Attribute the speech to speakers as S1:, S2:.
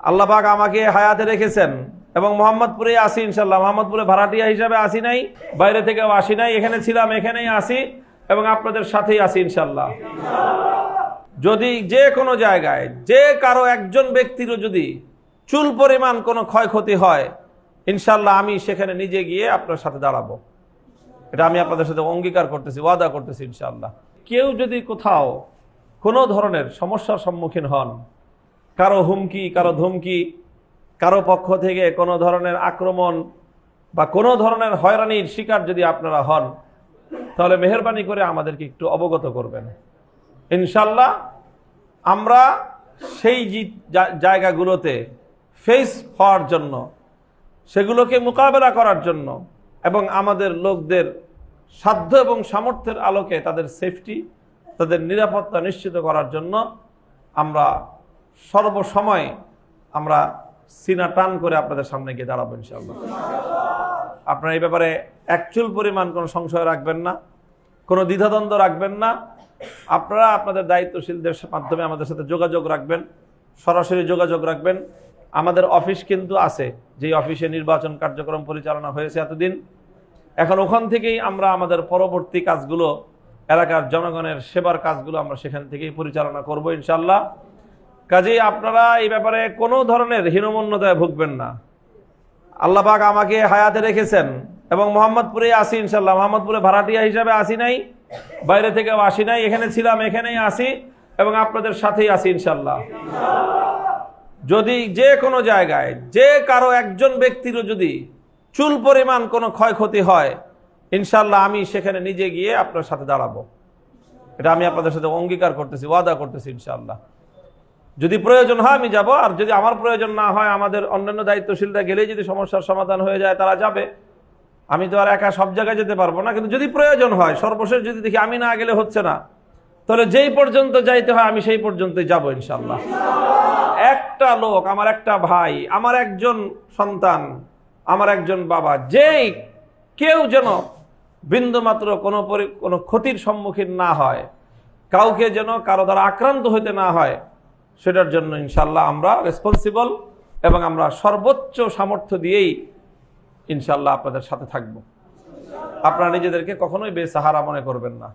S1: আল্লাহ পাক আমাকে হায়াতে রেখেছেন এবং মোহাম্মদপুরে আসি, ইনশাল্লাহ মোহাম্মদপুরে ভাড়াটিয়া হিসাবে আসি নাই, বাইরে থেকেও আসি নাই, এখানে ছিলাম, এখানেই আসি এবং আপনাদের সাথেই আসি ইনশাল্লাহ। যদি যে কোনো জায়গায় যে কারো একজন ব্যক্তিরও যদি চুল পরিমাণ কোনো ক্ষয়ক্ষতি হয়, ইনশাল্লাহ আমি সেখানে নিজে গিয়ে আপনার সাথে দাঁড়াবো। এটা আমি আপনাদের সাথে অঙ্গীকার করতেছি, ওয়াদা করতেছি ইনশাল্লাহ। কেউ যদি কোথাও কোনো ধরনের সমস্যার সম্মুখীন হন, কারো হুমকি, কারো ধমকি, কারো পক্ষ থেকে কোনো ধরনের আক্রমণ বা কোনো ধরনের হয়রানির শিকার যদি আপনারা হন, তাহলে মেহেরবানি করে আমাদেরকে একটু অবগত করবেন। ইনশাল্লাহ আমরা সেই জায়গাগুলোতে ফেস হওয়ার জন্য, সেগুলোকে মোকাবেলা করার জন্য এবং আমাদের লোকদের সাধ্য এবং সামর্থ্যের আলোকে তাদের সেফটি, তাদের নিরাপত্তা নিশ্চিত করার জন্য আমরা সর্বসময় আমরা সিনা টান করে আপনাদের সামনে গিয়ে দাঁড়াবো ইনশাআল্লাহ। আপনারা এই ব্যাপারে একচুল পরিমাণ কোনো সংশয় রাখবেন না, কোনো দ্বিধাদ্বন্দ্ব রাখবেন না। আপনারা আপনাদের দায়িত্বশীলদের মাধ্যমে আমাদের সাথে যোগাযোগ রাখবেন, সরাসরি যোগাযোগ রাখবেন। আমাদের অফিস কিন্তু আছে, যেই অফিসে নির্বাচন কার্যক্রম পরিচালনা হয়েছে এতদিন। এখন ওখান থেকেই আমরা আমাদের পরবর্তী কাজগুলো, এলাকার জনগণের সেবার কাজগুলো আমরা সেখান থেকেই পরিচালনা করব ইনশাল্লাহ। কাজেই আপনারা এই ব্যাপারে কোনো ধরনের হীনমন্যতায় ভুগবেন না। আল্লাহ পাক আমাকে হায়াতে রেখেছেন এবং মোহাম্মদপুরে আসি, ইনশাল্লাহ মোহাম্মদপুরে ভাড়াটিয়া হিসাবে আসি নাই, বাইরে থেকেও আসি নাই, এখানে ছিলাম, এখানেই আসি এবং আপনাদের সাথেই আসি ইনশাল্লাহ। যদি যে কোনো জায়গায় যে কারো একজন ব্যক্তিরও যদি চুল পরিমাণ কোনো ক্ষয়ক্ষতি হয়, ইনশাল্লাহ আমি সেখানে নিজে গিয়ে আপনার সাথে দাঁড়াবো। এটা আমি আপনাদের সাথে অঙ্গীকার করতেছি, ওয়াদা করতেছি ইনশাল্লাহ। যদি প্রয়োজন হয় আমি যাব, আর যদি আমার প্রয়োজন না হয়, আমাদের অন্যান্য দায়িত্বশীলরা গেলেই যদি সমস্যার সমাধান হয়ে যায় তারা যাবে। আমি তো আর একা সব জায়গায় যেতে পারবো না, কিন্তু যদি প্রয়োজন হয়, সর্বশেষ যদি দেখি আমি না গেলে হচ্ছে না, তাহলে যেই পর্যন্ত যাইতে হয় আমি সেই পর্যন্তই যাবো ইনশাল্লাহ। একটা লোক, আমার একটা ভাই, আমার একজন সন্তান, আমার একজন বাবা, যেই কেউ যেন বিন্দুমাত্র কোনো ক্ষতির সম্মুখীন না হয়, কাউকে যেন কারো দ্বারা আক্রান্ত হইতে না হয়, সেটার জন্য ইনশাল্লাহ আমরা রেসপন্সিবল এবং আমরা সর্বোচ্চ সামর্থ্য দিয়েই ইনশাল্লাহ আপনাদের সাথে থাকব। আপনারা নিজেদেরকে কখনোই বেসাহারা মনে করবেন না।